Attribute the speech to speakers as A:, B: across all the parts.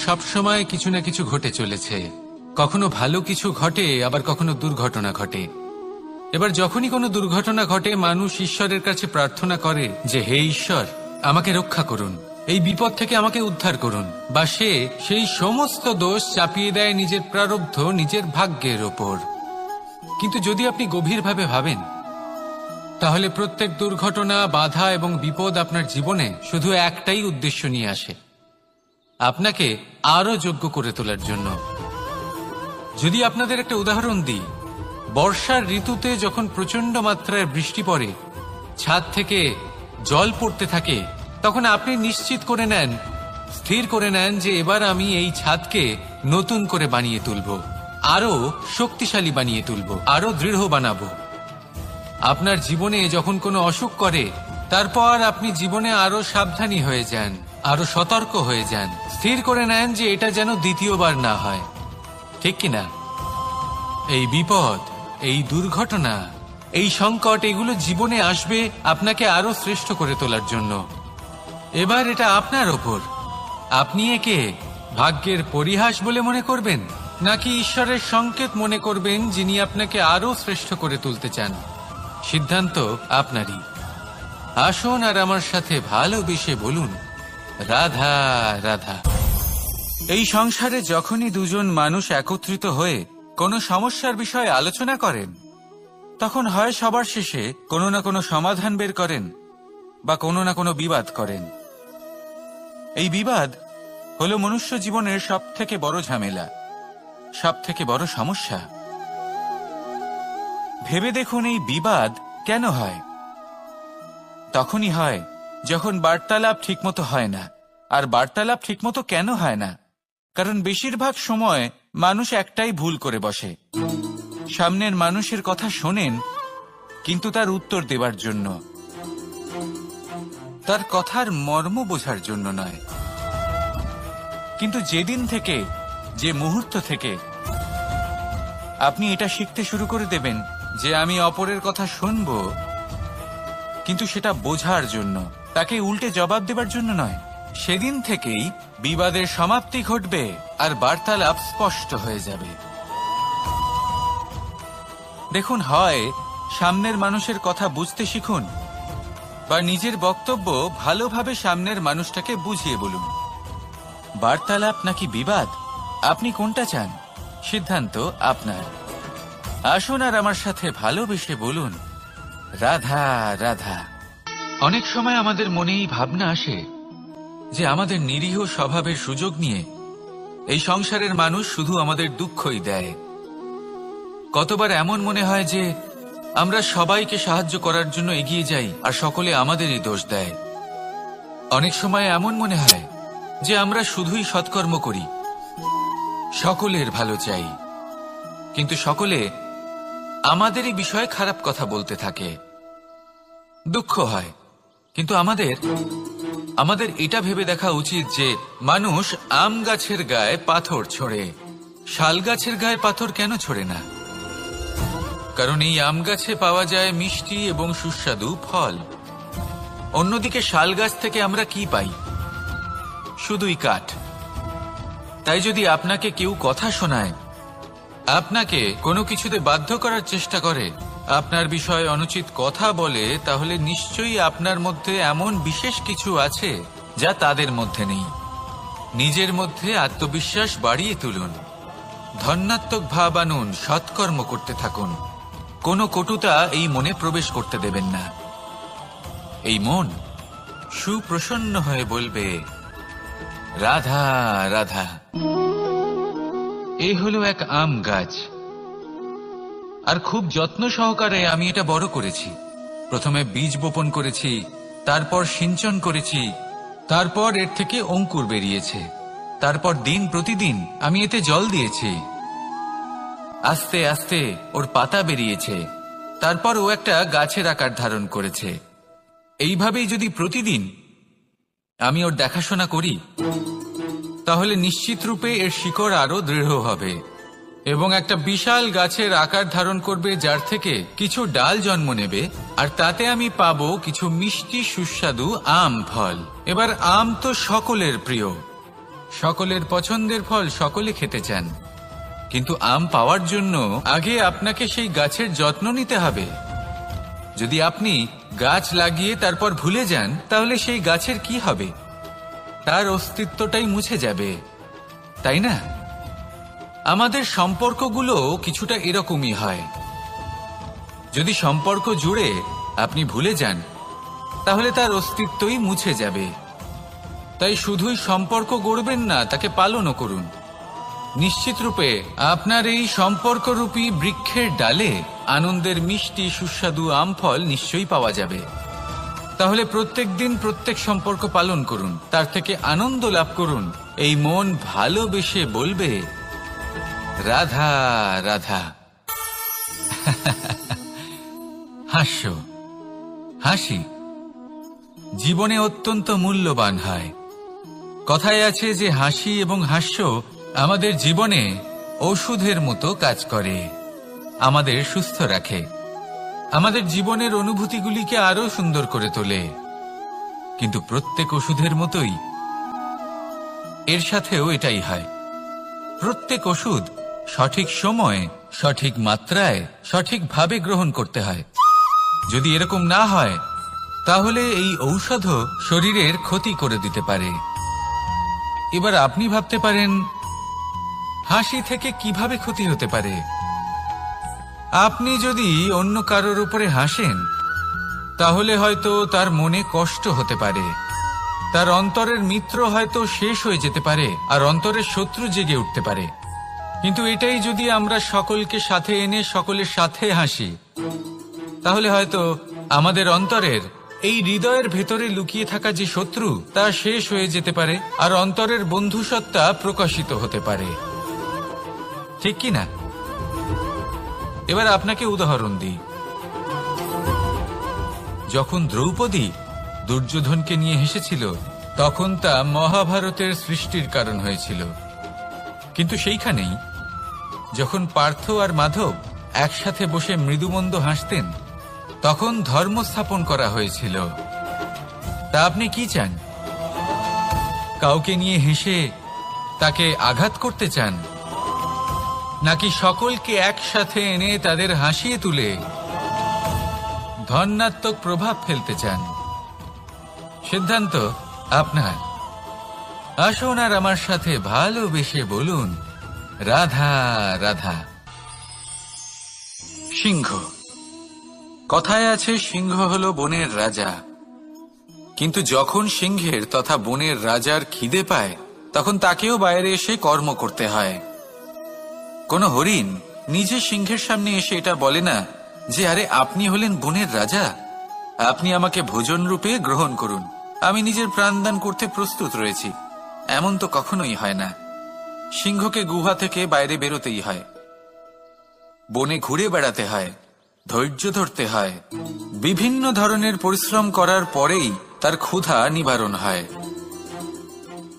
A: সবসময় কিছু না কিছু ঘটে চলেছে। কখনো ভালো কিছু ঘটে, আবার কখনো দুর্ঘটনা ঘটে। এবার যখনই কোনো দুর্ঘটনা ঘটে, মানুষ ঈশ্বরের কাছে প্রার্থনা করে যে হে ঈশ্বর, আমাকে রক্ষা করুন, এই বিপদ থেকে আমাকে উদ্ধার করুন, বা সে সেই সমস্ত দোষ চাপিয়ে দেয় নিজের প্রারব্ধ, নিজের ভাগ্যের ওপর। কিন্তু যদি আপনি গভীরভাবে ভাবেন, তাহলে প্রত্যেক দুর্ঘটনা, বাধা এবং বিপদ আপনার জীবনে শুধু একটাই উদ্দেশ্য নিয়ে আসে, আপনাকে আরো যোগ্য করে তোলার জন্য। যদি আপনাদের একটা উদাহরণ দিই, বর্ষার ঋতুতে যখন প্রচন্ড মাত্রায় বৃষ্টি পড়ে, ছাদ থেকে জল পড়তে থাকে, তখন আপনি নিশ্চিত করে নেন, স্থির করে নেন যে এবার আমি এই ছাদকে নতুন করে বানিয়ে তুলব, আরো শক্তিশালী বানিয়ে তুলব, আরো দৃঢ় বানাবো। আপনার জীবনে যখন কোনো অসুখ করে, তারপর আপনি জীবনে আরো সাবধানী হয়ে যান, আরো সতর্ক হয়ে যান, স্থির করে নেন যে এটা যেন দ্বিতীয়বার না হয়, ঠিক কিনা? এই বিপদ, এই দুর্ঘটনা, এই সংকট, এগুলো জীবনে আসবে আপনাকে আরো শ্রেষ্ঠ করে তোলার জন্য। এবার এটা আপনার ওপর, আপনি একে ভাগ্যের পরিহাস বলে মনে করবেন, নাকি ঈশ্বরের সংকেত মনে করবেন, যিনি আপনাকে আরো শ্রেষ্ঠ করে তুলতে চান। সিদ্ধান্ত আপনারই। আসুন আর আমার সাথে ভালোবেসে বলুন, রাধা রাধা। এই সংসারে যখনই দুজন মানুষ একত্রিত হয়ে কোনো সমস্যার বিষয়ে আলোচনা করেন, তখন হয় সবার শেষে কোনো না কোনো সমাধান বের করেন, বা কোনো না কোনো বিবাদ করেন। এই বিবাদ হলো মনুষ্য জীবনের সবথেকে বড় ঝামেলা, সবথেকে বড় সমস্যা। ভেবে দেখুন, এই বিবাদ কেন হয়? তখনই হয় যখন বার্তালাপ ঠিকমতো হয় না। আর বার্তালাপ ঠিকমতো কেন হয় না? কারণ বেশিরভাগ সময় মানুষ একটাই ভুল করে বসে, সামনের মানুষের কথা শোনেন কিন্তু তার উত্তর দেবার জন্য, তার কথার মর্ম বোঝার জন্য নয়। কিন্তু যেদিন থেকে, যে মুহূর্ত থেকে আপনি এটা শিখতে শুরু করে দেবেন যে আমি অপরের কথা শুনব, কিন্তু সেটা বোঝার জন্য, তাকে উল্টে জবাব দেবার জন্য নয়, সেদিন থেকেই বিবাদের সমাপ্তি ঘটবে আর বার্তালাপ স্পষ্ট হয়ে যাবে। দেখুন, হয় সামনের মানুষের কথা বুঝতে শিখুন, বা নিজের বক্তব্য ভালোভাবে সামনের মানুষটাকে বুঝিয়ে বলুন। বার্তালাপ নাকি বিবাদ, আপনি কোনটা চান? সিদ্ধান্ত আপনার। আসুন আর আমার সাথে ভালোবেসে বলুন, রাধা রাধা। অনেক সময় আমাদের মনেই ভাবনা আসে যে আমাদের নিরীহ স্বভাবের সুযোগ নিয়ে এই সংসারের মানুষ শুধু আমাদের দুঃখই দেয়। কতবার এমন মনে হয় যে আমরা সবাইকে সাহায্য করার জন্য এগিয়ে যাই আর সকলে আমাদেরই দোষ দেয়। অনেক সময় এমন মনে হয় যে আমরা শুধুই সৎকর্ম করি, সকলের ভালো চাই, কিন্তু সকলে আমাদেরই বিষয়ে খারাপ কথা বলতে থাকে। দুঃখ হয়, কিন্তু আমাদের এটা ভেবে দেখা উচিত যে মানুষ আম গাছের গায়ে পাথর ছোড়ে, শাল গাছের গায়ে পাথর কেন ছোড়ে না? কারণ এই আম গাছে পাওয়া যায় মিষ্টি এবং সুস্বাদু ফল। অন্যদিকে শাল গাছ থেকে আমরা কি পাই? শুধুই কাঠ। তাই যদি আপনাকে কেউ কথা শোনায়, আপনাকে কোনো কিছুতে বাধ্য করার চেষ্টা করে, আপনার বিষয়ে অনুচিত কথা বলে, তাহলে নিশ্চয়ই আপনার মধ্যে এমন বিশেষ কিছু আছে যা তাদের মধ্যে নেই। নিজের মধ্যে আত্মবিশ্বাস বাড়িয়ে তুলুন, ধন্যাত্মক ভাব আনুন, সৎকর্ম করতে থাকুন। কোনো কটুতা এই মনে প্রবেশ করতে দেবেন না। এই মন সুপ্রসন্ন হয়ে বলবে, রাধা রাধা। এই হলো এক আম গাছ, আর খুব যত্ন সহকারে আমি এটা বড় করেছি। প্রথমে বীজ বপন করেছি, তারপর সিঞ্চন করেছি, তারপর এর থেকে অঙ্কুর বেরিয়েছে, তারপর দিন প্রতিদিন আমি এতে জল দিয়েছি। আস্তে আস্তে ওর পাতা বেরিয়েছে, তারপর ও একটা গাছের আকার ধারণ করেছে। এইভাবেই যদি প্রতিদিন আমি ওর দেখাশোনা করি, তাহলে নিশ্চিত রূপে এর শিকড় আরো দৃঢ় হবে এবং একটা বিশাল গাছের আকার ধারণ করবে, যার থেকে কিছু ডাল জন্ম নেবে, আর তাতে আমি পাবো কিছু মিষ্টি সুস্বাদু আম ফল। এবার আম তো সকলের প্রিয়, সকলের পছন্দের ফল সকলে খেতে চান, কিন্তু আম পাওয়ার জন্য আগে আপনাকে সেই গাছের যত্ন নিতে হবে। যদি আপনি গাছ লাগিয়ে তারপর ভুলে যান, তাহলে সেই গাছের কি হবে? তার অস্তিত্বটাই মুছে যাবে, তাই না? আমাদের সম্পর্কগুলো কিছুটা এরকমই হয়। যদি সম্পর্ক জুড়ে আপনি ভুলে যান, তাহলে তার অস্তিত্বই মুছে যাবে। তাই শুধুই সম্পর্ক গড়বেন না, তাকে পালনও করুন। নিশ্চিত রূপে আপনার এই সম্পর্করূপী বৃক্ষের ডালে আনন্দের মিষ্টি সুস্বাদু আম ফল নিশ্চয়ই পাওয়া যাবে। তাহলে প্রত্যেক দিন প্রত্যেক সম্পর্ক পালন করুন, তার থেকে আনন্দ লাভ করুন। এই মন ভালোবেসে বলবে, রাধা রাধা। হাস্য, হাসি জীবনে অত্যন্ত মূল্যবান হয়। কথায় আছে যে হাসি এবং হাস্য আমাদের জীবনে ঔষধের মতো কাজ করে, আমাদের সুস্থ রাখে, আমাদের জীবনের অনুভূতিগুলিকে আরো সুন্দর করে তোলে। কিন্তু প্রত্যেক ওষুধের মতোই এর সাথেও এটাই হয়। প্রত্যেক ওষুধ সঠিক সময়ে, সঠিক মাত্রায়, সঠিকভাবে গ্রহণ করতে হয়। যদি এরকম না হয়, তাহলে এই ঔষধও শরীরের ক্ষতি করে দিতে পারে। এবার আপনি ভাবতে পারেন, হাসি থেকে কিভাবে ক্ষতি হতে পারে? আপনি যদি অন্য কারোর উপরে হাসেন, তাহলে হয়তো তার মনে কষ্ট হতে পারে, তার অন্তরের মিত্র হয়তো শেষ হয়ে যেতে পারে, আর অন্তরের শত্রু জেগে উঠতে পারে। কিন্তু এটাই যদি আমরা সকলকে সাথে এনে সকলের সাথে হাসি, তাহলে হয়তো আমাদের অন্তরের এই হৃদয়ের ভেতরে লুকিয়ে থাকা যে শত্রু, তা শেষ হয়ে যেতে পারে, আর অন্তরের বন্ধুসত্তা প্রকাশিত হতে পারে। ঠিক কি না? এবার আপনাকে উদাহরণ দিই। যখন দ্রৌপদী দুর্যোধনকে নিয়ে হেসেছিল, তখন তা মহাভারতের সৃষ্টির কারণ হয়েছিল। কিন্তু সেইখানেই যখন পার্থ আর মাধব একসাথে বসে মৃদুমন্দ হাসতেন, তখন ধর্ম স্থাপন করা হয়েছিল। তা আপনি কি চান? কাউকে নিয়ে হেসে তাকে আঘাত করতে চান, নাকি সকলকে একসাথে এনে তাদের হাসিয়ে তুলে ধনাত্মক প্রভাব ফেলতে চান? সিদ্ধান্ত আপনার। আসুন আর আমার সাথে ভালোবেসে বলুন, রাধা রাধা। সিংহ। কথায় আছে সিংহ হলো বনের রাজা, কিন্তু যখন সিংহের তথা বনের রাজার খিদে পায়, তখন তাকেও বাইরে এসে কর্ম করতে হয়। কোন হরিণ নিজে সিংহের সামনে এসে এটা বলে না যে, আরে আপনি হলেন বনের রাজা, আপনি আমাকে ভোজন রূপে গ্রহণ করুন, আমি নিজের প্রাণদান করতে প্রস্তুত রয়েছি। এমন তো কখনোই হয় না। সিংহকে গুহা থেকে বাইরে বেরোতেই হয়, বনে ঘুরে বেড়াতে হয়, ধৈর্য ধরতে হয়, বিভিন্ন ধরনের পরিশ্রম করার পরেই তার ক্ষুধা নিবারণ হয়।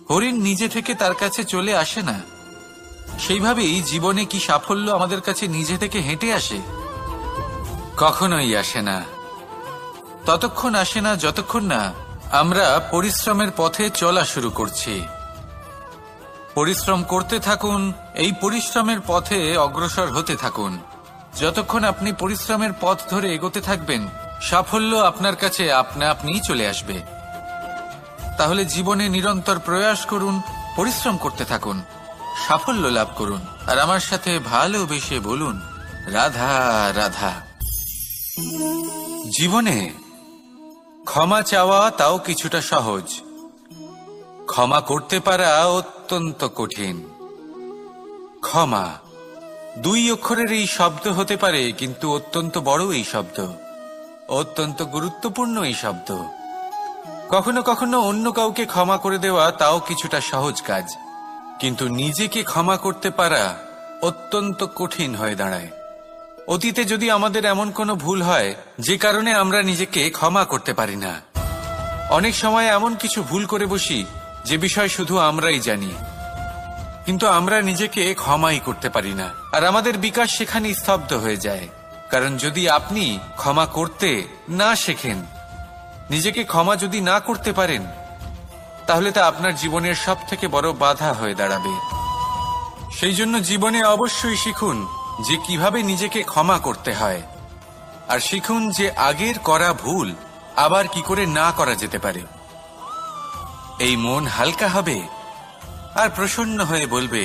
A: হরিণ নিজে থেকে তার কাছে চলে আসে না। সেইভাবেই জীবনে কি সাফল্য আমাদের কাছে নিজে থেকে হেঁটে আসে? কখনোই আসে না। ততক্ষণ আসে না যতক্ষণ না আমরা পরিশ্রমের পথে চলা শুরু করছি। পরিশ্রম করতে থাকুন, এই পরিশ্রমের পথে অগ্রসর হতে থাকুন। যতক্ষণ আপনি পরিশ্রমের পথ ধরে এগোতে থাকবেন, সাফল্য আপনার কাছে আপনা আপনিই চলে আসবে। তাহলে জীবনে নিরন্তর প্রয়াস করুন, পরিশ্রম করতে থাকুন, সাফল্য লাভ করুন, আর আমার সাথে ভালোবেসে বলুন, রাধা রাধা। জীবনে ক্ষমা চাওয়া তাও কিছুটা সহজ, ক্ষমা করতে পারা অত্যন্ত কঠিন। ক্ষমা দুই অক্ষরের এই শব্দ হতে পারে, কিন্তু অত্যন্ত বড় এই শব্দ, অত্যন্ত গুরুত্বপূর্ণ এই শব্দ। কখনো কখনো অন্য কাউকে ক্ষমা করে দেওয়া তাও কিছুটা সহজ কাজ, কিন্তু নিজেকে ক্ষমা করতে পারা অত্যন্ত কঠিন হয়ে দাঁড়ায়। অতীতে যদি আমাদের এমন কোনো ভুল হয় যে কারণে আমরা নিজেকে ক্ষমা করতে পারি না, অনেক সময় এমন কিছু ভুল করে বসি যে বিষয় শুধু আমরাই জানি, কিন্তু আমরা নিজেকে ক্ষমাই করতে পারি না, আর আমাদের বিকাশ সেখানেই স্তব্ধ হয়ে যায়। কারণ যদি আপনি ক্ষমা করতে না শেখেন, নিজেকে ক্ষমা যদি না করতে পারেন, তাহলে তা আপনার জীবনের সব থেকে বড় বাধা হয়ে দাঁড়াবে। সেই জন্য জীবনে অবশ্যই শিখুন যে কিভাবে নিজেকে ক্ষমা করতে হয়, আর শিখুন যে আগের করা ভুল আবার কি করে না করা যেতে পারে। এই মন হালকা হবে আর প্রসন্ন হয়ে বলবে,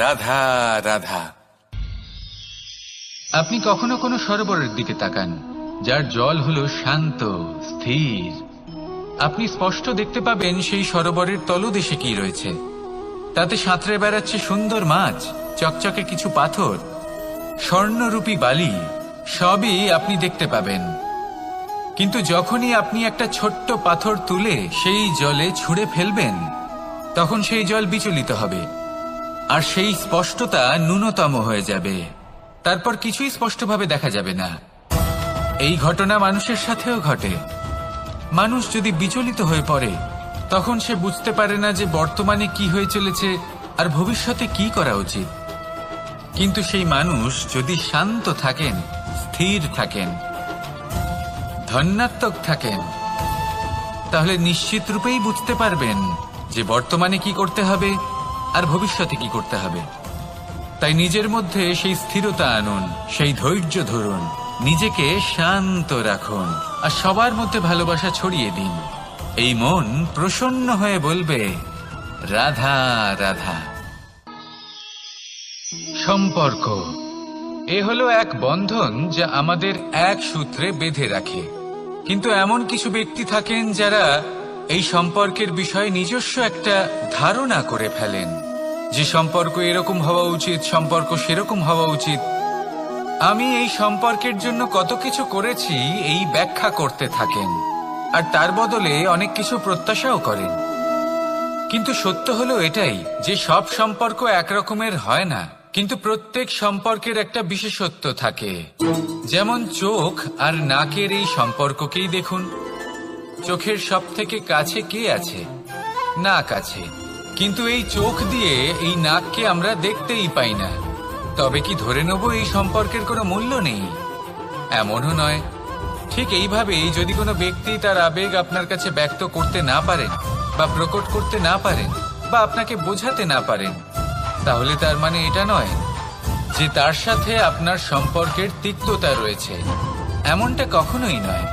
A: রাধা রাধা। আপনি কখনো কোনো সরোবরের দিকে তাকান যার জল হলো শান্ত, স্থির। আপনি স্পষ্ট দেখতে পাবেন সেই সরোবরের তলদেশে কি রয়েছে। তাতে সাঁতরে বেড়াচ্ছে সুন্দর মাছ, চকচকে কিছু পাথর, স্বর্ণরূপী বালি, সবই আপনি দেখতে পাবেন। কিন্তু যখনই আপনি একটা ছোট্ট পাথর তুলে সেই জলে ছুঁড়ে ফেলবেন, তখন সেই জল বিচলিত হবে আর সেই স্পষ্টতা ন্যূনতম হয়ে যাবে। তারপর কিছুই স্পষ্টভাবে দেখা যাবে না। এই ঘটনা মানুষের সাথেও ঘটে। মানুষ যদি বিচলিত হয়ে পড়ে, তখন সে বুঝতে পারে না যে বর্তমানে কি হয়ে চলেছে আর ভবিষ্যতে কি করা উচিত। কিন্তু সেই মানুষ যদি শান্ত থাকেন, স্থির থাকেন, ধন্যাত্মক থাকেন, তাহলে নিশ্চিত রূপেই বুঝতে পারবেন যে বর্তমানে কি করতে হবে আর ভবিষ্যতে কি করতে হবে। তাই নিজের মধ্যে সেই স্থিরতা আনুন, সেই ধৈর্য ধরুন, নিজেকে শান্ত রাখুন আর সবার মধ্যে ভালোবাসা ছড়িয়ে দিন। এই মন প্রসন্ন হয়ে বলবে, রাধা রাধা। সম্পর্ক এ হলো এক বন্ধন যা আমাদের এক সূত্রে বেঁধে রাখে। কিন্তু এমন কিছু ব্যক্তি থাকেন যারা এই সম্পর্কের বিষয়ে নিজস্ব একটা ধারণা করে ফেলেন যে সম্পর্ক এরকম হওয়া উচিত, সম্পর্ক সেরকম হওয়া উচিত। আমি এই সম্পর্কের জন্য কত কিছু করেছি এই ব্যাখ্যা করতে থাকেন আর তার বদলে অনেক কিছু প্রত্যাশাও করেন। কিন্তু সত্য হলো এটাই যে সব সম্পর্ক একরকমের হয় না, কিন্তু প্রত্যেক সম্পর্কের একটা বিশেষত্ব থাকে। যেমন চোখ আর নাকের এই সম্পর্ককেই দেখুন। চোখের সব থেকে কাছে কে আছে? নাক আছে। কিন্তু এই চোখ দিয়ে এই নাককে আমরা দেখতেই পাই না। তবে কি ধরে নেব এই সম্পর্কের কোনো মূল্য নেই? এমনও নয়। ঠিক এইভাবেই যদি কোনো ব্যক্তি তার আবেগ আপনার কাছে ব্যক্ত করতে না পারেন বা প্রকট করতে না পারেন বা আপনাকে বোঝাতে না পারেন, তাহলে তার মানে এটা নয় যে তার সাথে আপনার সম্পর্কের তিক্ততা রয়েছে। এমনটা কখনোই নয়।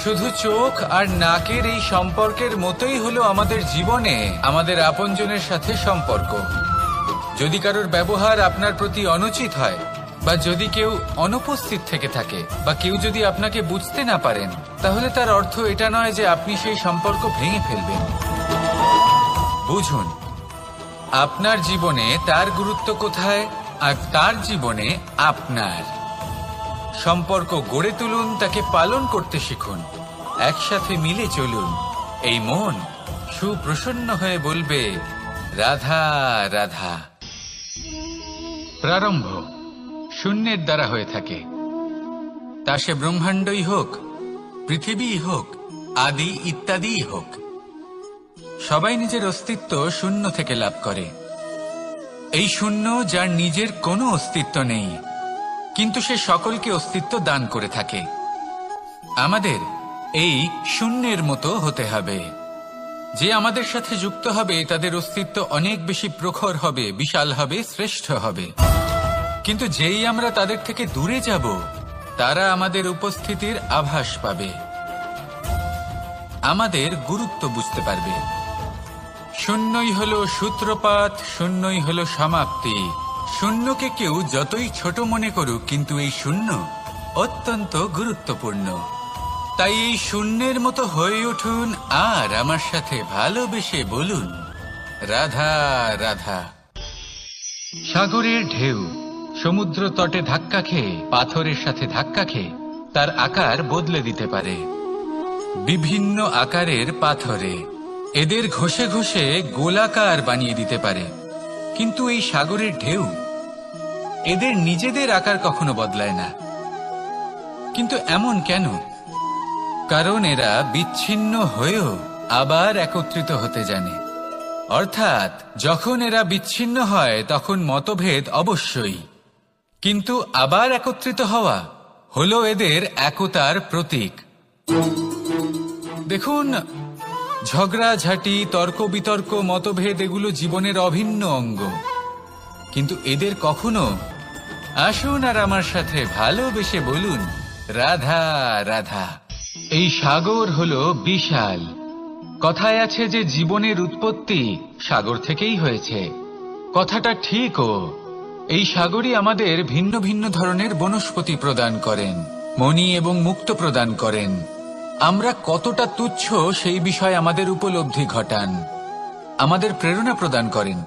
A: শুধু চোখ আর নাকের এই সম্পর্কের মতোই হলো আমাদের জীবনে আমাদের আপনজনের সাথে সম্পর্ক। যদি কারোর ব্যবহার আপনার প্রতি অনুচিত হয় বা যদি কেউ অনুপস্থিত থেকে থাকে বা কেউ যদি আপনাকে বুঝতে না পারেন, তাহলে তার অর্থ এটা নয় যে আপনি সেই সম্পর্ক ভেঙে ফেলবেন। বুঝুন, আপনার জীবনে তার গুরুত্ব কোথায় আর তার জীবনে আপনার। সম্পর্ক গড়ে তুলুন, তাকে পালন করতে শিখুন, একসাথে মিলে চলুন। এই মন সুপ্রসন্ন হয়ে বলবে, রাধা রাধা। প্রারম্ভ শূন্যের দ্বারা হয়ে থাকে, তা সে ব্রহ্মাণ্ডই হোক, পৃথিবীই হোক, আদি ইত্যাদিই হোক। সবাই নিজের অস্তিত্ব শূন্য থেকে লাভ করে। এই শূন্য যার নিজের কোনো অস্তিত্ব নেই, কিন্তু সে সকলকে অস্তিত্ব দান করে থাকে। আমাদের এই শূন্যের মতো হতে হবে। যে আমাদের সাথে যুক্ত হবে তাদের অস্তিত্ব অনেক বেশি প্রখর হবে, বিশাল হবে, শ্রেষ্ঠ হবে। কিন্তু যেই আমরা তাদের থেকে দূরে যাব, তারা আমাদের উপস্থিতির আভাস পাবে, আমাদের গুরুত্ব বুঝতে পারবে। শূন্যই হলো সূত্রপাত, শূন্যই হলো সমাপ্তি। শূন্যকে কেউ যতই ছোট মনে করুক, কিন্তু এই শূন্য অত্যন্ত গুরুত্বপূর্ণ। তাই এই শূন্যের মতো হয়ে উঠুন আর আমার সাথে ভালোবেসে বলুন, রাধা রাধা। সাগরের ঢেউ সমুদ্র তটে ধাক্কা খেয়ে, পাথরের সাথে ধাক্কা খেয়ে তার আকার বদলে দিতে পারে। বিভিন্ন আকারের পাথরে এদের ঘষে ঘষে গোলাকার বানিয়ে দিতে পারে। কিন্তু এই সাগরের ঢেউ এদের নিজেদের আকার কখনো বদলায় না। কিন্তু এমন কেন? কারণ এরা বিচ্ছিন্ন হয়েও আবার একত্রিত হতে জানে। অর্থাৎ যখন এরা বিচ্ছিন্ন হয় তখন মতভেদ অবশ্যই, কিন্তু আবার একত্রিত হওয়া হলো এদের একতার প্রতীক। দেখুন, ঝগড়াঝাঁটি, তর্ক বিতর্ক, মতভেদ এগুলো জীবনের অভিন্ন অঙ্গ, কিন্তু এদের কখনো আসুন আর আমার সাথে ভালোবেসে বলুন রাধা রাধা। এই সাগর হলো বিশাল। কথায় আছে যে জীবনের উৎপত্তি সাগর থেকেই হয়েছে। কথাটা ঠিকও। এই সাগরই আমাদের ভিন্ন ভিন্ন ধরনের বনস্পতি প্রদান করেন, মণি এবং মুক্ত প্রদান করেন। আমরা কতটা তুচ্ছ সেই বিষয়ে আমাদের উপলব্ধি ঘটান, আমাদের প্রেরণা প্রদান করেন,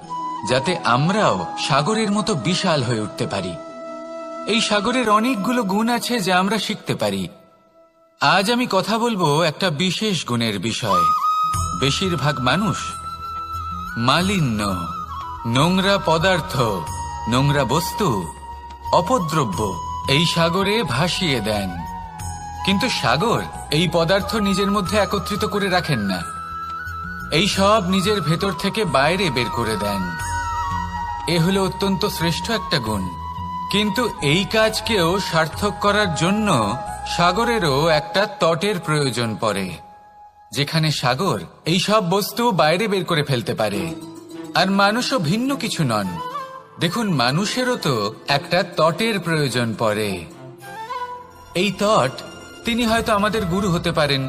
A: যাতে আমরাও সাগরের মতো বিশাল হয়ে উঠতে পারি। এই সাগরের অনেকগুলো গুণ আছে যা আমরা শিখতে পারি। আজ আমি কথা বলবো একটা বিশেষ গুণের বিষয়। বেশিরভাগ মানুষ মালিন্য, নোংরা পদার্থ, নোংরা বস্তু, অপদ্রব্য এই সাগরে ভাসিয়ে দেন। কিন্তু সাগর এই পদার্থ নিজের মধ্যে একত্রিত করে রাখেন না, এই সব নিজের ভেতর থেকে বাইরে বের করে দেন। এ হলো অত্যন্ত শ্রেষ্ঠ একটা গুণ। কিন্তু এই কাজকেও সার্থক করার জন্য সাগরেরও একটা তটের প্রয়োজন পড়ে, যেখানে সাগর এই সব বস্তু বাইরে বের করে ফেলতে পারে। আর মানুষও ভিন্ন কিছু নন। দেখুন, মানুষেরও তো একটা তটের প্রয়োজন পড়ে। এই তট, তিনি হয়তো আমাদের গুরু হতে পারেন,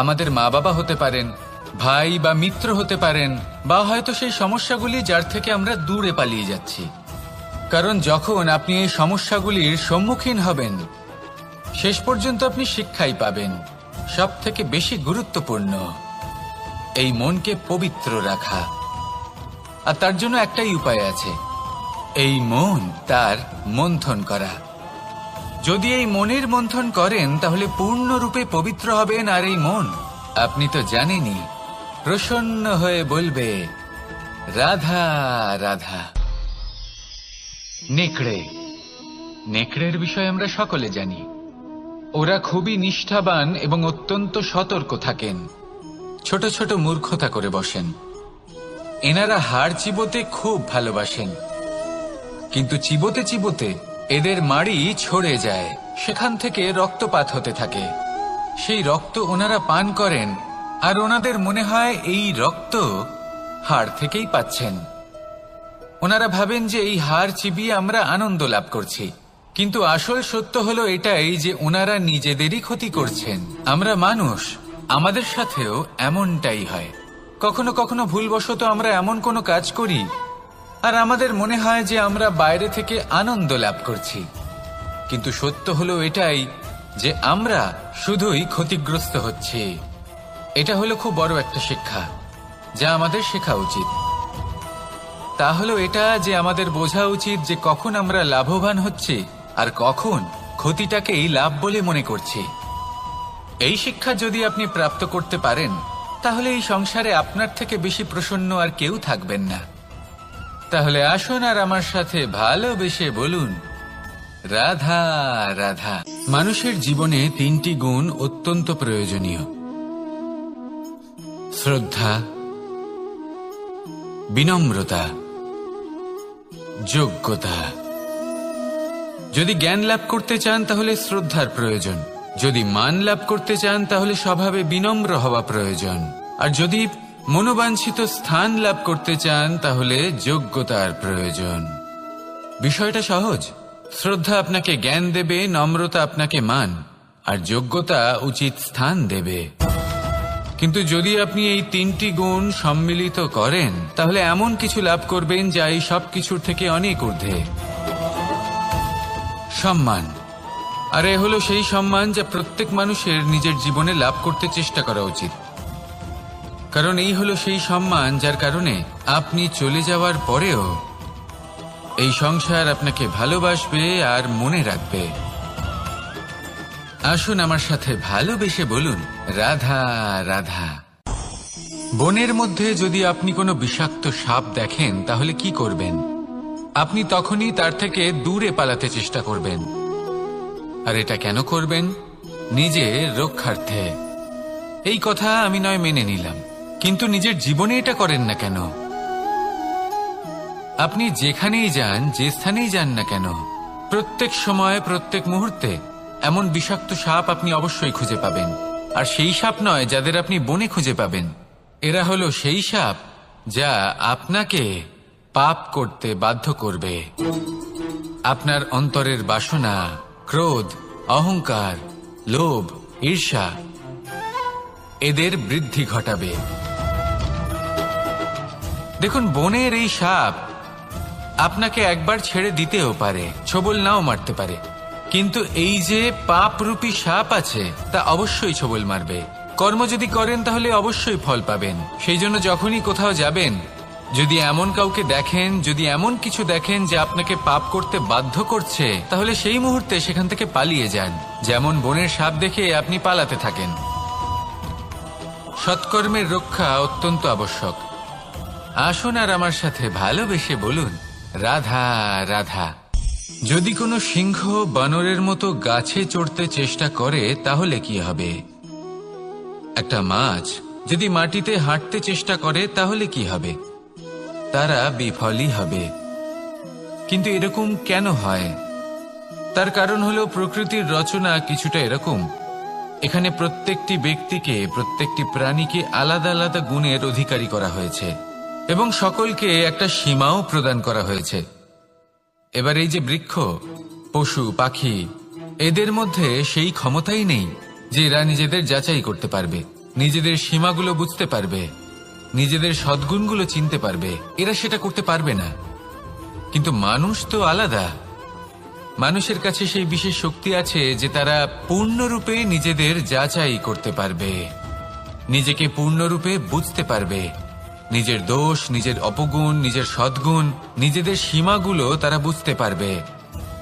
A: আমাদের মা বাবা হতে পারেন, ভাই বা মিত্র হতে পারেন, বা হয়তো সেই সমস্যাগুলি যার থেকে আমরা দূরে পালিয়ে যাচ্ছি। কারণ যখন আপনি এই সমস্যাগুলির সম্মুখীন হবেন, শেষ পর্যন্ত আপনি শিক্ষাই পাবেন। সব থেকে বেশি গুরুত্বপূর্ণ এই মনকে পবিত্র রাখা। আর তার জন্য একটাই উপায় আছে, এই মন তার মন্থন করা। যদি এই মনের মন্থন করেন তাহলে পূর্ণরূপে পবিত্র হবেন। আর এই মন, আপনি তো জানেনই, প্রসন্ন হয়ে বলবে রাধা রাধা। নেকড়ে, নেকড়ের বিষয়ে আমরা সকলে জানি। ওরা খুবই নিষ্ঠাবান এবং অত্যন্ত সতর্ক থাকেন। ছোট ছোট মূর্খতা করে বসেন। এনারা হাড় চিবোতে খুব ভালোবাসেন, কিন্তু চিবোতে চিবোতে এদের মাড়ি ছড়ে যায়, সেখান থেকে রক্তপাত হতে থাকে। সেই রক্ত ওনারা পান করেন, আর ওনাদের মনে হয় এই রক্ত হাড় থেকেই পাচ্ছেন। ওনারা ভাবেন যে এই হাড় চিবিয়ে আমরা আনন্দ লাভ করছি, কিন্তু আসল সত্য হলো এটাই যে ওনারা নিজেদেরই ক্ষতি করছেন। আমরা মানুষ, আমাদের সাথেও এমনটাই হয়। কখনো কখনো ভুলবশত আমরা এমন কোনো কাজ করি আর আমাদের মনে হয় যে আমরা বাইরে থেকে আনন্দ লাভ করছি, কিন্তু সত্য হলো এটাই যে আমরা শুধুই ক্ষতিগ্রস্ত হচ্ছি। এটা হলো খুব বড় একটা শিক্ষা যা আমাদের শেখা উচিত। তা হলো এটা যে আমাদের বোঝা উচিত যে কখন আমরা লাভবান হচ্ছি আর কখন ক্ষতিটাকেই লাভ বলে মনে করছি। এই শিক্ষা যদি আপনি প্রাপ্ত করতে পারেন, তাহলে এই সংসারে আপনার থেকে বেশি প্রসন্ন আর কেউ থাকবেন না। তাহলে আসুন আর আমার সাথে ভালোবেসে বলুন রাধা রাধা। মানুষের জীবনে তিনটি গুণ অত্যন্ত প্রয়োজনীয়: শ্রদ্ধা, বিনম্রতা, যোগ্যতা। যদি জ্ঞান লাভ করতে চান তাহলে শ্রদ্ধার প্রয়োজন, যদি মান লাভ করতে চান তাহলে স্বভাবে বিনম্র হওয়া প্রয়োজন, আর যদি মনোবাঞ্ছিত স্থান লাভ করতে চান তাহলে যোগ্যতার প্রয়োজন। বিষয়টা সহজ। শ্রদ্ধা আপনাকে জ্ঞান দেবে, নম্রতা আপনাকে মান, আর যোগ্যতা উচিত স্থান দেবে। কিন্তু যদি আপনি এই তিনটি গুণ সম্মিলিত করেন তাহলে এমন কিছু লাভ করবেন যা এই সব কিছুর থেকে অনেক ঊর্ধ্বে। সম্মান। আর এ হলো সেই সম্মান যা প্রত্যেক মানুষের নিজের জীবনে লাভ করতে চেষ্টা করা উচিত। কারণ এই হলো সেই সম্মান যার কারণে আপনি চলে যাওয়ার পরেও এই সংসার আপনাকে ভালোবাসবে আর মনে রাখবে। আসুন আমার সাথে ভালোবেসে বলুন রাধা রাধা। বনের মধ্যে যদি আপনি কোনো বিষাক্ত সাপ দেখেন তাহলে কি করবেন? আপনি তখনই তার থেকে দূরে পালাতে চেষ্টা করবেন। আর এটা কেন করবেন? নিজের রক্ষার্থে। এই কথা আমি নয় মেনে নিলাম, কিন্তু নিজের জীবনে এটা করেন না কেন? আপনি যেখানেই যান, যে স্থানেই যান না কেন, প্রত্যেক সময় প্রত্যেক মুহূর্তে এমন বিষাক্ত সাপ আপনি অবশ্যই খুঁজে পাবেন। আর সেই সাপ নয় যাদের আপনি বনে খুঁজে পাবেন, এরা হলো সেই সাপ যা আপনাকে পাপ করতে বাধ্য করবে। আপনার অন্তরের বাসনা, ক্রোধ, অহংকার, লোভ, ঈর্ষা এদের বৃদ্ধি ঘটাবে। দেখুন, বনের এই সাপ আপনাকে একবার ছেড়ে দিতেও পারে, ছোবল নাও মারতে পারে, কিন্তু এই যে পাপরূপী সাপ আছে তা অবশ্যই ছোবল মারবে। কর্ম যদি করেন তাহলে অবশ্যই ফল পাবেন। সেই জন্য যখনই কোথাও যাবেন, যদি এমন কাউকে দেখেন, যদি এমন কিছু দেখেন যে আপনাকে পাপ করতে বাধ্য করছে, তাহলে সেই মুহূর্তে সেখান থেকে পালিয়ে যান। যেমন বনের সাপ দেখে আপনি পালাতে থাকেন। সৎকর্মের রক্ষা অত্যন্ত আবশ্যক। আসুন আর আমার সাথে ভালোবেসে বলুন, রাধা রাধা। যদি কোনো সিংহ বানরের মতো গাছে চড়তে চেষ্টা করে তাহলে কি হবে? একটা মাছ যদি মাটিতে হাঁটতে চেষ্টা করে তাহলে কি হবে? তারা বিফলই হবে। কিন্তু এরকম কেন হয়? তার কারণ হলো প্রকৃতির রচনা কিছুটা এরকম। এখানে প্রত্যেকটি ব্যক্তিকে, প্রত্যেকটি প্রাণীকে আলাদা আলাদা গুণের অধিকারী করা হয়েছে এবং সকলকে একটা সীমাও প্রদান করা হয়েছে। এবার এই যে বৃক্ষ, পশু, পাখি, এদের মধ্যে সেই ক্ষমতাই নেই যে এরা নিজেদের যাচাই করতে পারবে, নিজেদের সীমাগুলো বুঝতে পারবে, নিজেদের সদ্গুণগুলো চিনতে পারবে। এরা সেটা করতে পারবে না। কিন্তু মানুষ তো আলাদা। মানুষের কাছে সেই বিশেষ শক্তি আছে যে তারা পূর্ণরূপে নিজেদের যাচাই করতে পারবে, নিজেকে পূর্ণরূপে বুঝতে পারবে, নিজের দোষ, নিজের অপগুণ, নিজের সদ্গুণ, নিজেদের সীমাগুলো তারা বুঝতে পারবে।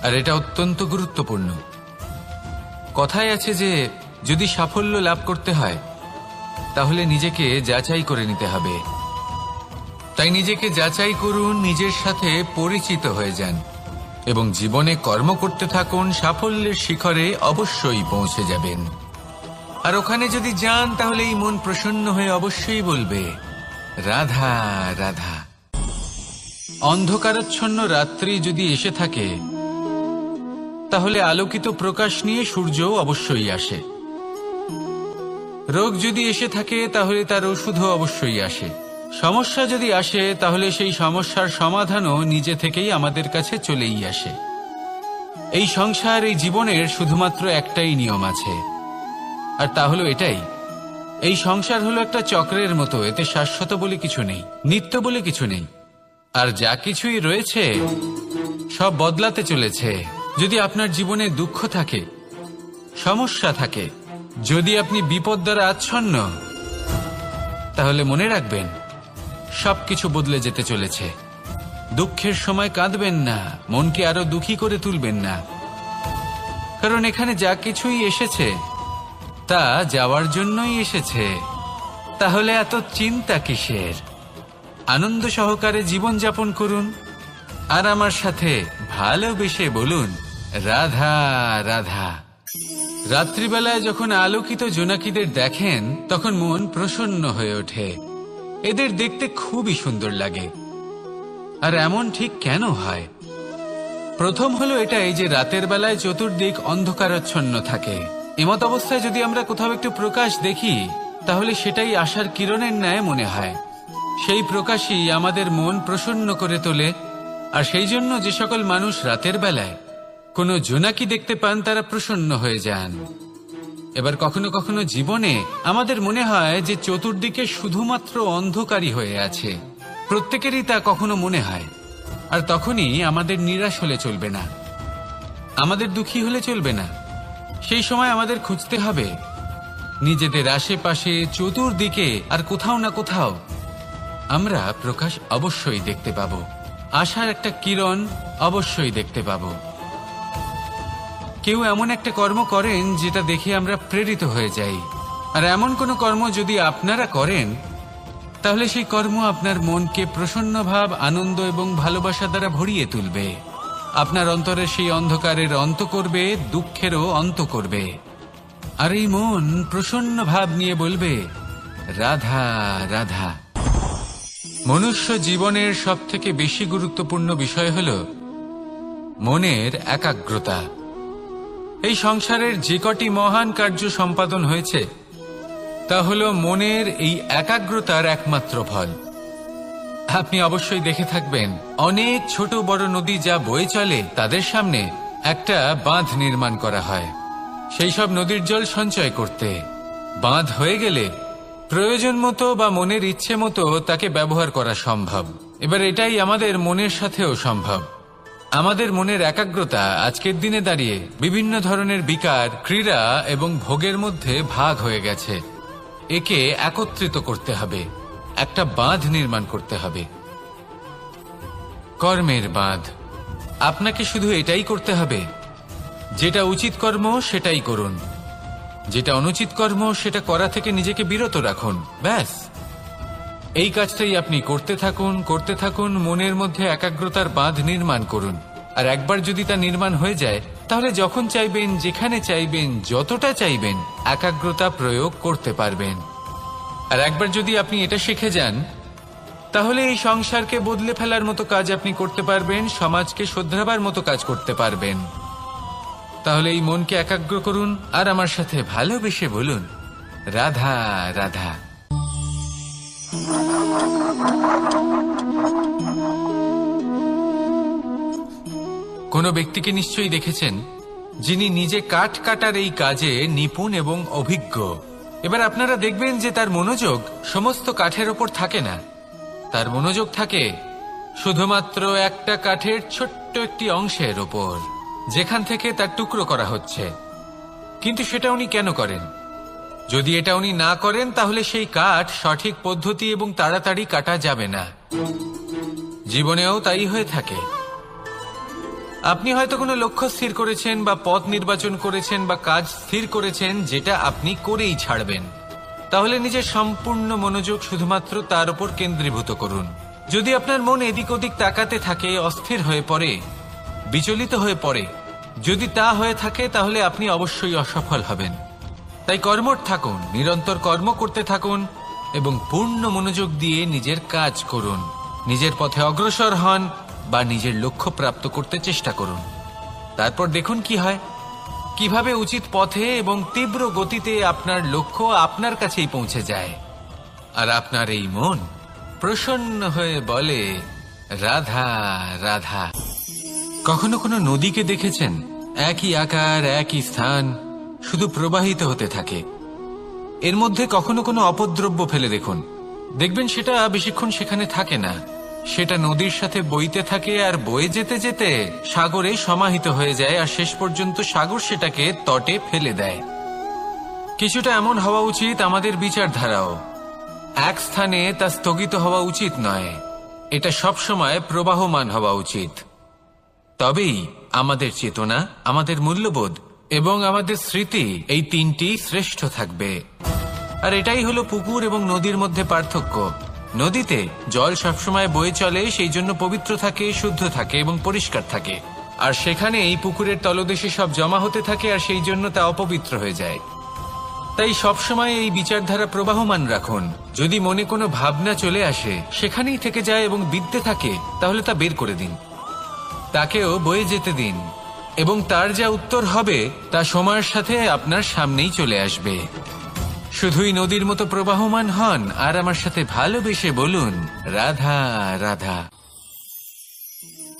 A: আর এটা অত্যন্ত গুরুত্বপূর্ণ। কথায় আছে যে যদি সাফল্য লাভ করতে হয় তাহলে নিজেকে যাচাই করে নিতে হবে। তাই নিজেকে যাচাই করুন, নিজের সাথে পরিচিত হয়ে যান এবং জীবনে কর্ম করতে থাকুন। সাফল্যের শিখরে অবশ্যই পৌঁছে যাবেন। আর ওখানে যদি যান তাহলে এই মন প্রসন্ন হয়ে অবশ্যই বলবে, রাধা রাধা। অন্ধকারাচ্ছন্ন রাত্রি যদি এসে থাকে তাহলে আলোকিত প্রকাশ নিয়ে সূর্যও অবশ্যই আসে। রোগ যদি এসে থাকে তাহলে তার ওষুধও অবশ্যই আসে। সমস্যা যদি আসে তাহলে সেই সমস্যার সমাধানও নিজে থেকেই আমাদের কাছে চলেই আসে। এই সংসার, এই জীবনের শুধুমাত্র একটাই নিয়ম আছে, আর তা হলো এটাই, এই সংসার হলো একটা চক্রের মতো। এতে শাশ্বত বলে কিছু নেই, নিত্য বলে কিছু নেই। আর যা কিছুই রয়েছে সব বদলাতে চলেছে। যদি আপনার জীবনে দুঃখ থাকে, সমস্যা থাকে, যদি আপনি বিপদ দ্বারা আচ্ছন্ন, তাহলে মনে রাখবেন সবকিছু বদলে যেতে চলেছে। দুঃখের সময় কাঁদবেন না, মনকে আরো দুঃখী করে তুলবেন না, কারণ এখানে যা কিছুই এসেছে তা যাওয়ার জন্যই এসেছে। তাহলে এত চিন্তা কিসের? আনন্দ সহকারে জীবন যাপন করুন আর আমার সাথে ভালোবেসে বলুন, রাধা রাধা। রাত্রিবেলায় যখন আলোকিত জোনাকিদের দেখেন তখন মন প্রসন্ন হয়ে ওঠে। এদের দেখতে খুবই সুন্দর লাগে। আর এমন ঠিক কেন হয়? প্রথম হলো এটাই যে রাতের বেলায় চতুর্দিক অন্ধকারাচ্ছন্ন থাকে। এমত অবস্থায় যদি আমরা কোথাও একটু প্রকাশ দেখি তাহলে সেটাই আশার কিরণের ন্যায় মনে হয়। সেই প্রকাশই আমাদের মন প্রসন্ন করে তোলে। আর সেই জন্য যে সকল মানুষ রাতের বেলায় কোনো জোনাকি দেখতে পান তারা প্রসন্ন হয়ে যান। এবার কখনো কখনো জীবনে আমাদের মনে হয় যে চতুর্দিকে শুধুমাত্র অন্ধকারই হয়ে আছে। প্রত্যেকেরই তা কখনো মনে হয়। আর তখনই আমাদের নিরাশ হলে চলবে না, আমাদের দুঃখী হলে চলবে না। সেই সময় আমাদের খুঁজতে হবে নিজেদের আশেপাশে, চতুর্দিকে, আর কোথাও না কোথাও আমরা প্রকাশ অবশ্যই দেখতে পাবো, আশার একটা কিরণ অবশ্যই দেখতে পাবো। কেউ এমন একটা কর্ম করেন যেটা দেখে আমরা প্রেরিত হয়ে যাই। আর এমন কোনো কর্ম যদি আপনারা করেন তাহলে সেই কর্ম আপনার মনকে প্রসন্ন ভাব, আনন্দ এবং ভালোবাসা দ্বারা ভরিয়ে তুলবে। আপনার অন্তরের সেই অন্ধকারের অন্ত করবে, দুঃখেরও অন্ত করবে। আর এই মন প্রসন্ন ভাব নিয়ে বলবে, রাধা রাধা। মনুষ্য জীবনের সবথেকে বেশি গুরুত্বপূর্ণ বিষয় হল মনের একাগ্রতা। এই সংসারের যে কটি মহান কার্য সম্পাদন হয়েছে তা হলো মনের এই একাগ্রতার একমাত্র ফল। আপনি অবশ্যই দেখে থাকবেন, অনেক ছোট বড় নদী যা বয়ে চলে তাদের সামনে একটা বাঁধ নির্মাণ করা হয় সেই সব নদীর জল সঞ্চয় করতে। বাঁধ হয়ে গেলে প্রয়োজন মতো বা মনের ইচ্ছে মতো তাকে ব্যবহার করা সম্ভব। এবার এটাই আমাদের মনের সাথেও সম্ভব। আমাদের মনের একাগ্রতা আজকের দিনে দাঁড়িয়ে বিভিন্ন ধরনের বিকার, ক্রীড়া এবং ভোগের মধ্যে ভাগ হয়ে গেছে। একে একত্রিত করতে হবে, একটা বাঁধ নির্মাণ করতে হবে, কর্মের বাঁধ। আপনাকে শুধু এটাই করতে হবে, যেটা উচিত কর্ম সেটাই করুন, যেটা অনুচিত কর্ম সেটা করা থেকে নিজেকে বিরত রাখুন। ব্যাস, এই কাজটাই আপনি করতে থাকুন, মনের মধ্যে একাগ্রতার বাঁধ নির্মাণ করুন। আর একবার যদি তা নির্মাণ হয়ে যায়, তাহলে যখন চাইবেন, যেখানে চাইবেন, যতটা চাইবেন একাগ্রতা প্রয়োগ করতে পারবেন। আর একবার যদি আপনি এটা শিখে যান, তাহলে এই সংসারকে বদলে ফেলার মতো কাজ আপনি করতে পারবেন, সমাজকে শোধরাবার মতো কাজ করতে পারবেন। তাহলে এই মনকে একাগ্র করুন আর আমার সাথে ভালোবেসে বলুন, রাধা রাধা। কোনো ব্যক্তিকে নিশ্চয়ই দেখেছেন যিনি নিজে কাঠ কাটার এই কাজে নিপুণ এবং অভিজ্ঞ। এবার আপনারা দেখবেন যে তার মনোযোগ সমস্ত কাঠের ওপর থাকে না, তার মনোযোগ থাকে শুধুমাত্র একটা কাঠের ছোট্ট একটি অংশের ওপর, যেখান থেকে তার টুকরো করা হচ্ছে। কিন্তু সেটা উনি কেন করেন? যদি এটা উনি না করেন, তাহলে সেই কাঠ সঠিক পদ্ধতি এবং তাড়াতাড়ি কাটা যাবে না। জীবনেও তাই হয়ে থাকে। আপনি হয়তো কোনো লক্ষ্য স্থির করেছেন বা পথ নির্বাচন করেছেন বা কাজ স্থির করেছেন, যেটা আপনি করেই ছাড়বেন। তাহলে নিজের সম্পূর্ণ মনোযোগ শুধুমাত্র তার উপর কেন্দ্রীভূত করুন। যদি আপনার মন এদিক ওদিক তাকাতে থাকে, অস্থির হয়ে পড়ে, বিচলিত হয়ে পড়ে, যদি তা হয়ে থাকে, তাহলে আপনি অবশ্যই অসফল হবেন। তাই কর্মঠ থাকুন, নিরন্তর কর্ম করতে থাকুন এবং পূর্ণ মনোযোগ দিয়ে নিজের কাজ করুন। নিজের পথে অগ্রসর হন বা নিজের লক্ষ্য প্রাপ্ত করতে চেষ্টা করুন। তারপর দেখুন কি হয়, কিভাবে উচিত পথে এবং তীব্র গতিতে আপনার লক্ষ্য আপনার কাছেই পৌঁছে যায়। আর আপনার এই মন প্রসন্ন হয়ে বলে, রাধা রাধা। কখনো কোনো নদীকে দেখেছেন? একই আকার, একই স্থান, শুধু প্রবাহিত হতে থাকে। এর মধ্যে কখনো কোনো অপদ্রব্য ফেলে দেখুন, দেখবেন সেটা বেশিক্ষণ সেখানে থাকে না। সেটা নদীর সাথে বইতে থাকে আর বয়ে যেতে যেতে সাগরে সমাহিত হয়ে যায়, আর শেষ পর্যন্ত সাগর সেটাকে তটে ফেলে দেয়। কিছুটা এমন হওয়া উচিত আমাদের বিচারধারাও। এক স্থানে তা স্থগিত হওয়া উচিত নয়, এটা সবসময় প্রবাহমান হওয়া উচিত। তবেই আমাদের চেতনা, আমাদের মূল্যবোধ এবং আমাদের স্মৃতি, এই তিনটি শ্রেষ্ঠ থাকবে। আর এটাই হলো পুকুর এবং নদীর মধ্যে পার্থক্য। নদীতে জল সবসময় বয়ে চলে, সেই জন্য পবিত্র থাকে, শুদ্ধ থাকে এবং পরিষ্কার থাকে। আর সেখানে এই পুকুরের তলদেশে সব জমা হতে থাকে, আর সেই জন্য তা অপবিত্র হয়ে যায়। তাই সবসময় এই বিচারধারা প্রবাহমান রাখুন। যদি মনে কোনো ভাবনা চলে আসে, সেখানেই থেকে যায় এবং বিদ্যে থাকে, তাহলে তা বের করে দিন, তাকেও বয়ে যেতে দিন, এবং তার যা উত্তর হবে তা সময়ের সাথে আপনার সামনেই চলে আসবে। শুধুই নদীর মতো প্রবাহমান হন আর আমার সাথে ভালোবেসে বলুন, রাধা রাধা।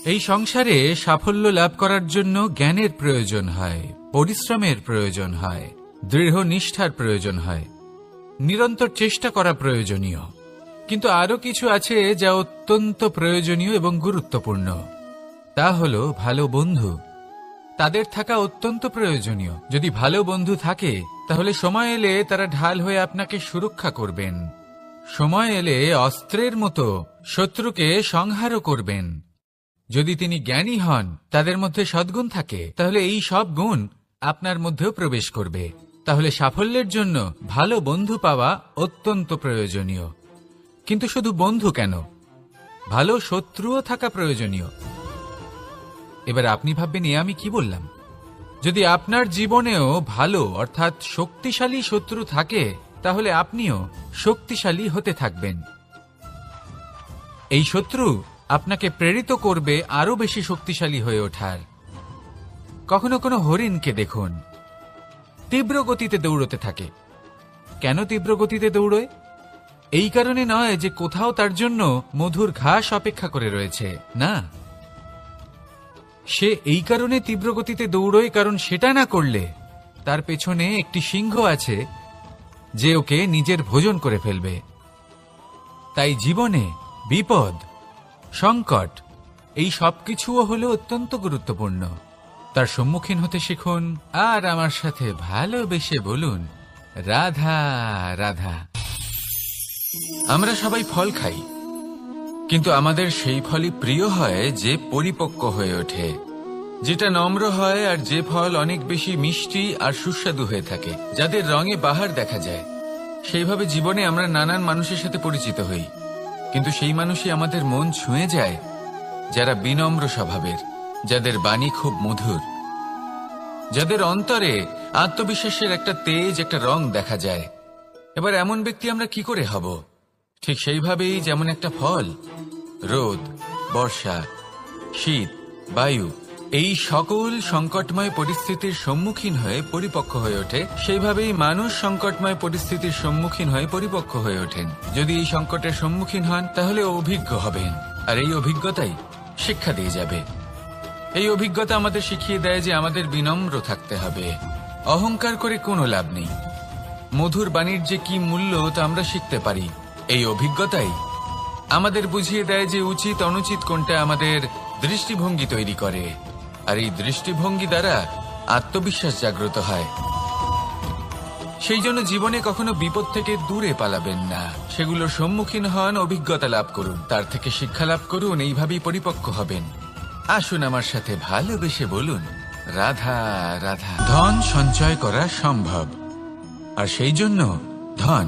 A: এই সংসারে সাফল্য লাভ করার জন্য জ্ঞানের প্রয়োজন হয়, পরিশ্রমের প্রয়োজন হয়, দৃঢ় নিষ্ঠার প্রয়োজন হয়, নিরন্তর চেষ্টা করা প্রয়োজনীয়। কিন্তু আরো কিছু আছে যা অত্যন্ত প্রয়োজনীয় এবং গুরুত্বপূর্ণ। তা হলো ভালো বন্ধু। তাদের থাকা অত্যন্ত প্রয়োজনীয়। যদি ভালো বন্ধু থাকে, তাহলে সময় এলে তারা ঢাল হয়ে আপনাকে সুরক্ষা করবেন। সময় এলে অস্ত্রের মতো শত্রুকে সংহারও করবেন। যদি তিনি জ্ঞানী হন, তাদের মধ্যে সদ্গুণ থাকে, তাহলে এই সব গুণ আপনার মধ্যেও প্রবেশ করবে। তাহলে সাফল্যের জন্য ভালো বন্ধু পাওয়া অত্যন্ত প্রয়োজনীয়। কিন্তু শুধু বন্ধু কেন, ভালো শত্রুও থাকা প্রয়োজনীয়। এবার আপনি ভাববেন, এ আমি কি বললাম? যদি আপনার জীবনেও ভালো অর্থাৎ শক্তিশালী শত্রু থাকে, তাহলে আপনিও শক্তিশালী হতে থাকবেন। এই শত্রু আপনাকে প্রেরিত করবে আরো বেশি শক্তিশালী হয়ে ওঠার। কখনো কোনো হরিণকে দেখুন, তীব্র গতিতে দৌড়তে থাকে,
B: কেন তীব্র গতিতে দৌড়য়? এই কারণে নয় যে কোথাও তার জন্য মধুর ঘাস অপেক্ষা করে রয়েছে, না, সে এই কারণে তীব্র গতিতে দৌড়য় কারণ সেটা না করলে তার পেছনে একটি সিংহ আছে যে ওকে নিজের ভোজন করে ফেলবে। তাই জীবনে বিপদ, সংকট এই সবকিছুও হলো অত্যন্ত গুরুত্বপূর্ণ। তার সম্মুখীন হতে শিখুন আর আমার সাথে ভালোবেসে বলুন, রাধা রাধা।
A: আমরা সবাই ফল খাই, কিন্তু আমাদের সেই ফলই প্রিয় হয় যে পরিপক্ক হয়ে ওঠে, যেটা নম্র হয়, আর যে ফল অনেক বেশি মিষ্টি আর সুস্বাদু হয়ে থাকে, যাদের রঙে বাহার দেখা যায়। সেইভাবে জীবনে আমরা নানান মানুষের সাথে পরিচিত হই, কিন্তু সেই মানুষই আমাদের মন ছুঁয়ে যায় যারা বিনম্র স্বভাবের, যাদের বাণী খুব মধুর, যাদের অন্তরে আত্মবিশ্বাসের একটা তেজ, একটা রং দেখা যায়। এবার এমন ব্যক্তি আমরা কি করে হব? ঠিক সেইভাবেই যেমন একটা ফল রোদ, বর্ষা, শীত, বায়ু এই সকল সংকটময় পরিস্থিতির সম্মুখীন হয়ে পরিপক্ক হয়ে ওঠে, সেইভাবেই মানুষ সংকটময় পরিস্থিতির সম্মুখীন হয়ে পরিপক্ক হয়ে ওঠেন। যদি এই সংকটের সম্মুখীন হন তাহলে অভিজ্ঞ হবেন, আর এই অভিজ্ঞতাই শিক্ষা দিয়ে যাবে। এই অভিজ্ঞতা আমাদের শিখিয়ে দেয় যে আমাদের বিনম্র থাকতে হবে। অহংকার করে কোনো লাভ নেই। মধুর বাণীর যে কি মূল্য তা আমরা শিখতে পারি। এই অভিজ্ঞতাই আমাদের বুঝিয়ে দেয় যে উচিত অনুচিত কোনটা, আমাদের দৃষ্টিভঙ্গি তৈরি করে, আর এই দৃষ্টিভঙ্গি দ্বারা আত্মবিশ্বাস জাগ্রত হয়। সেই জন্য জীবনে কখনো বিপদ থেকে দূরে পালাবেন না, সেগুলোর সম্মুখীন হন, অভিজ্ঞতা লাভ করুন, তার থেকে শিক্ষা লাভ করুন, এইভাবেই পরিপক্ক হবেন। আসুন আমার সাথে ভালোবেসে বলুন, রাধা রাধা। ধন সঞ্চয় করা সম্ভব, আর সেই জন্য ধন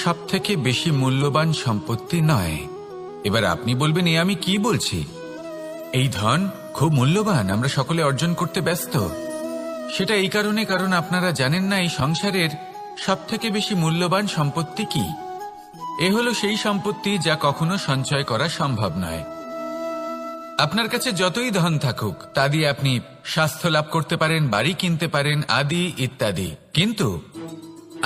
A: সব থেকে বেশি মূল্যবান সম্পত্তি নয়। এবার আপনি বলবেন, এ আমি কি বলছি? এই ধন খুব মূল্যবান, আমরা সকলে অর্জন করতে ব্যস্ত। সেটা এই কারণে, কারণ আপনারা জানেন না এই সংসারের সব থেকে বেশি মূল্যবান সম্পত্তি কি। এ হলো সেই সম্পত্তি যা কখনো সঞ্চয় করা সম্ভব নয়। আপনার কাছে যতই ধন থাকুক তা দিয়ে আপনি স্বাস্থ্য লাভ করতে পারেন, বাড়ি কিনতে পারেন, আদি ইত্যাদি, কিন্তু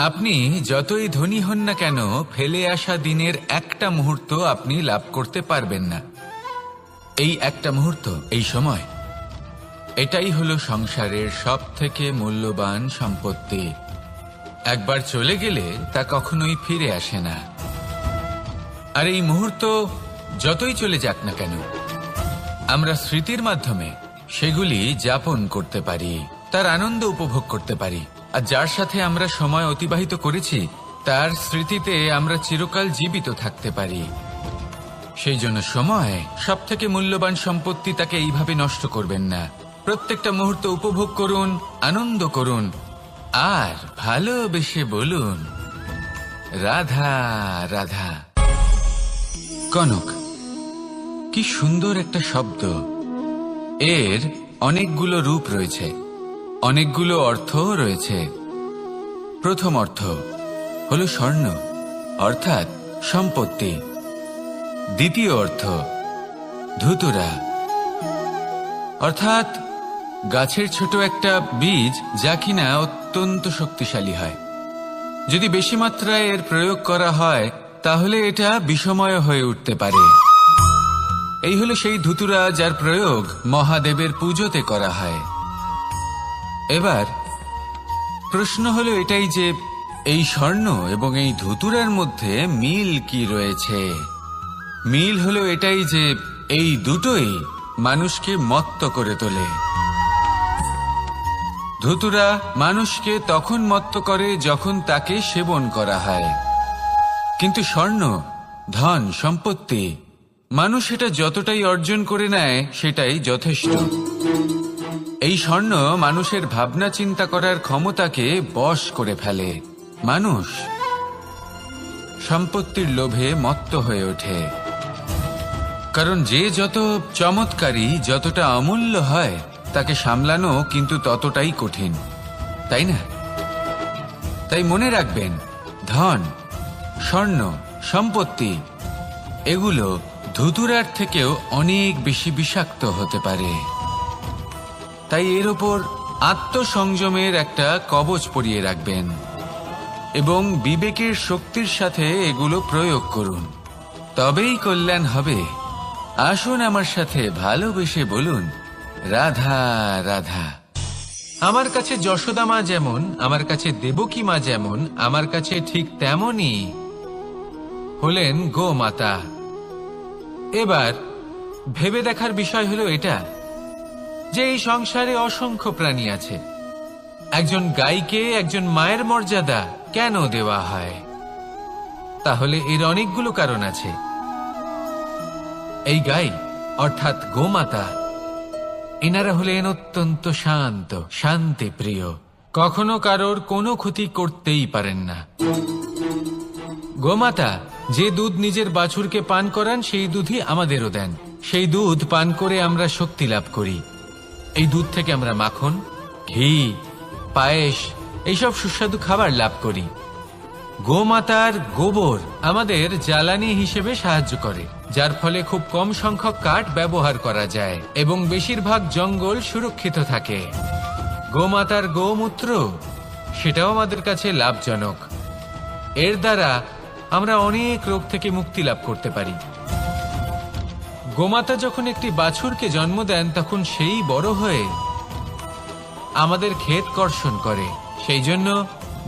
A: আপনি যতই ধনী হন না কেন, ফেলে আসা দিনের একটা মুহূর্ত আপনি লাভ করতে পারবেন না। এই একটা মুহূর্ত, এই সময়, এটাই হলো সংসারের সব থেকে মূল্যবান সম্পত্তি। একবার চলে গেলে তা কখনোই ফিরে আসে না। আর এই মুহূর্ত যতই চলে যাক না কেন, আমরা স্মৃতির মাধ্যমে সেগুলি যাপন করতে পারি, তার আনন্দ উপভোগ করতে পারি, আর যার সাথে আমরা সময় অতিবাহিত করেছি তার স্মৃতিতে আমরা চিরকাল জীবিত থাকতে পারি। সেই জন্য সময় সব থেকে মূল্যবান সম্পত্তি, তাকে এইভাবে নষ্ট করবেন না। প্রত্যেকটা মুহূর্ত উপভোগ করুন, আনন্দ করুন, আর ভালোবেসে বলুন, রাধা রাধা। কনক, কি সুন্দর একটা শব্দ। এর অনেকগুলো রূপ রয়েছে, অনেকগুলো অর্থও রয়েছে। প্রথম অর্থ হলো স্বর্ণ, অর্থাৎ সম্পত্তি। দ্বিতীয় অর্থ ধুতুরা, অর্থাৎ গাছের ছোট একটা বীজ, যা কিনা অত্যন্ত শক্তিশালী হয়। যদি বেশি মাত্রায় এর প্রয়োগ করা হয় তাহলে এটা বিষময় হয়ে উঠতে পারে। এই হলো সেই ধুতুরা যার প্রয়োগ মহাদেবের পুজোতে করা হয়। এবার প্রশ্ন হলো এটাই যে এই স্বর্ণ এবং এই ধুতুরার মধ্যে মিল কি রয়েছে। মিল হলো এটাই যে এই দুটোই মানুষকে মত্ত করে তোলে। ধুতুরা মানুষকে তখন মত্ত করে যখন তাকে সেবন করা হয়, কিন্তু স্বর্ণ, ধন, সম্পত্তি, মানুষ এটা যতটাই অর্জন করে নেয় সেটাই যথেষ্ট। এই স্বর্ণ মানুষের ভাবনা চিন্তা করার ক্ষমতাকে বশ করে ফেলে। মানুষ সম্পত্তির লোভে মত্ত হয়ে ওঠে, কারণ যে যত চমৎকারী, যতটা অমূল্য হয় তাকে সামলানো কিন্তু ততটাই কঠিন, তাই না? তাই মনে রাখবেন, ধন, স্বর্ণ, সম্পত্তি এগুলো ধুতুরার থেকেও অনেক বেশি বিষাক্ত হতে পারে। তাই এর ওপর আত্মসংযমের একটা কবচ পরিয়ে রাখবেন। এবং বিবেকের শক্তির সাথে এগুলো প্রয়োগ করুন, তবেই কল্যাণ হবে। আসুন আমার সাথে ভালোবেসে বলুন, রাধা রাধা। আমার কাছে যশোদা মা যেমন, আমার কাছে দেবকী মা যেমন, আমার কাছে ঠিক তেমনই হলেন গোমাতা। এবার ভেবে দেখার বিষয় হলো এটা যে এই সংসারে অসংখ্য প্রাণী আছে, একজন গাইকে একজন মায়ের মর্যাদা কেন দেওয়া হয়? তাহলে এর অনেকগুলো কারণ আছে। এই গাই অর্থাৎ গোমাতা, এনারা হলেন অত্যন্ত শান্ত, শান্তি প্রিয়, কখনো কারোর কোনো ক্ষতি করতেই পারেন না। গোমাতা যে দুধ নিজের বাছুরকে পান করান সেই দুধই আমাদেরও দেন। সেই দুধ পান করে আমরা শক্তি লাভ করি। এই দুধ থেকে আমরা মাখন, ঘি, পায়েস এইসব সুস্বাদু খাবার লাভ করি। গোমাতার গোবর আমাদের জ্বালানি হিসেবে সাহায্য করে, যার ফলে খুব কম সংখ্যক কাঠ ব্যবহার করা যায় এবং বেশিরভাগ জঙ্গল সুরক্ষিত থাকে। গোমাতার গোমূত্র সেটাও আমাদের কাছে লাভজনক। এর দ্বারা আমরা অনেক রোগ থেকে মুক্তি লাভ করতে পারি। গোমাতা যখন একটি বাছুরকে জন্ম দেন তখন সেই বড় হয়ে আমাদের ক্ষেত কর্ষণ করে। সেই জন্য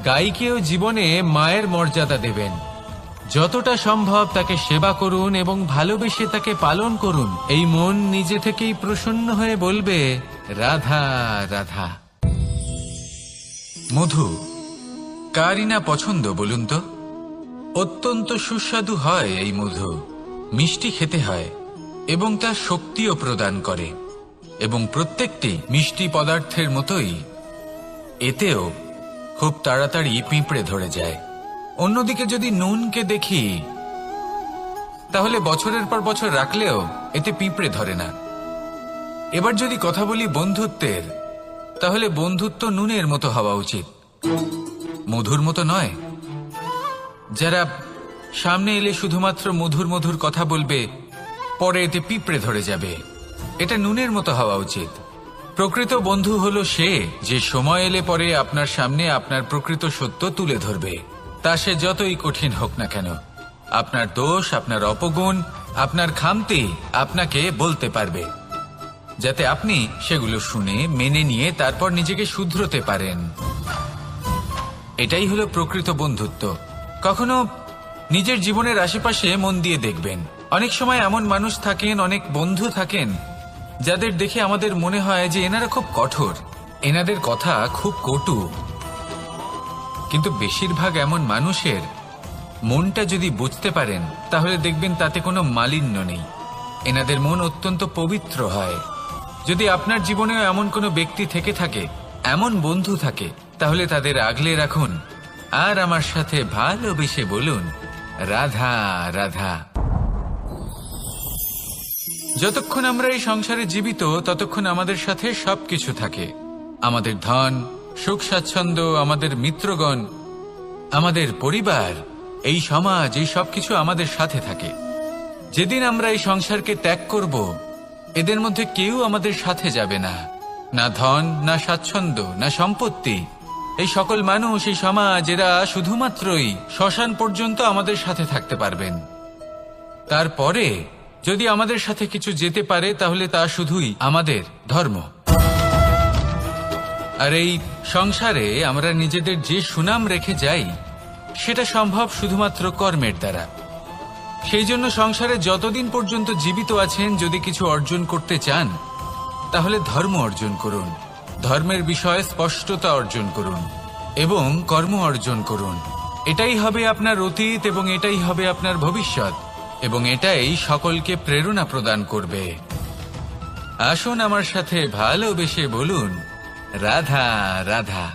A: গাইকেও জীবনে মায়ের মর্যাদা দেবেন। যতটা সম্ভব তাকে সেবা করুন এবং ভালোবেসে তাকে পালন করুন। এই মন নিজে থেকেই প্রসন্ন হয়ে বলবে, রাধা রাধা। মধু কারই না পছন্দ বলুন তো? অত্যন্ত সুস্বাদু হয় এই মধু, মিষ্টি খেতে হয় এবং তা শক্তিও প্রদান করে। এবং প্রত্যেকটি মিষ্টি পদার্থের মতোই এতেও খুব তাড়াতাড়ি পিঁপড়ে ধরে যায়। অন্যদিকে যদি নুনকে দেখি তাহলে বছরের পর বছর রাখলেও এতে পিঁপড়ে ধরে না। এবার যদি কথা বলি বন্ধুত্বের, তাহলে বন্ধুত্ব নুনের মতো হওয়া উচিত, মধুর মতো নয়। যারা সামনে এলে শুধুমাত্র মধুর মধুর কথা বলবে, পরে এতে পিঁপড়ে ধরে যাবে, এটা নুনের মতো হওয়া উচিত। প্রকৃত বন্ধু হলো সে যে সময় এলে পরে আপনার সামনে আপনার প্রকৃত সত্য তুলে ধরবে, তা সে যতই কঠিন হোক না কেন। আপনার দোষ, আপনার অপগুণ, আপনার খামতি আপনাকে বলতে পারবে, যাতে আপনি সেগুলো শুনে মেনে নিয়ে তারপর নিজেকে শুধরোতে পারেন। এটাই হলো প্রকৃত বন্ধুত্ব। কখনো নিজের জীবনের আশেপাশে মন দিয়ে দেখবেন, অনেক সময় এমন মানুষ থাকেন, অনেক বন্ধু থাকেন যাদের দেখে আমাদের মনে হয় যে এনারা খুব কঠোর, এনাদের কথা খুব কটু। কিন্তু বেশিরভাগ এমন মানুষের মনটা যদি বুঝতে পারেন তাহলে দেখবেন তাতে কোনো মালিন্য নেই, এনাদের মন অত্যন্ত পবিত্র হয়। যদি আপনার জীবনেও এমন কোনো ব্যক্তি থেকে থাকে, এমন বন্ধু থাকে, তাহলে তাদের আগলে রাখুন আর আমার সাথে ভালোবেসে বলুন, রাধা রাধা। যতক্ষণ আমরা এই সংসারে জীবিত ততক্ষণ আমাদের সাথে সবকিছু থাকে, আমাদের ধন, সুখ স্বাচ্ছন্দ্য, আমাদের মিত্রগণ, আমাদের পরিবার, এই সমাজ, এই সবকিছু আমাদের সাথে থাকে। যেদিন আমরা এই সংসারকে ত্যাগ করব, এদের মধ্যে কেউ আমাদের সাথে যাবে না, না ধন, না স্বাচ্ছন্দ্য, না সম্পত্তি। এই সকল মানুষ, এই সমাজ, এরা শুধুমাত্রই শ্মশান পর্যন্ত আমাদের সাথে থাকতে পারবেন। তারপরে যদি আমাদের সাথে কিছু যেতে পারে তাহলে তা শুধুই আমাদের ধর্ম। আর এই সংসারে আমরা নিজেদের যে সুনাম রেখে যাই সেটা সম্ভব শুধুমাত্র কর্মের দ্বারা। সেই জন্য সংসারে যতদিন পর্যন্ত জীবিত আছেন, যদি কিছু অর্জন করতে চান তাহলে ধর্ম অর্জন করুন, ধর্মের বিষয়ে স্পষ্টতা অর্জন করুন এবং কর্ম অর্জন করুন। এটাই হবে আপনার অতীত এবং এটাই হবে আপনার ভবিষ্যৎ, এবং এটাই সকলকে প্রেরণা প্রদান করবে। আসুন আমার সাথে ভালোবেসে বলুন, রাধা রাধা।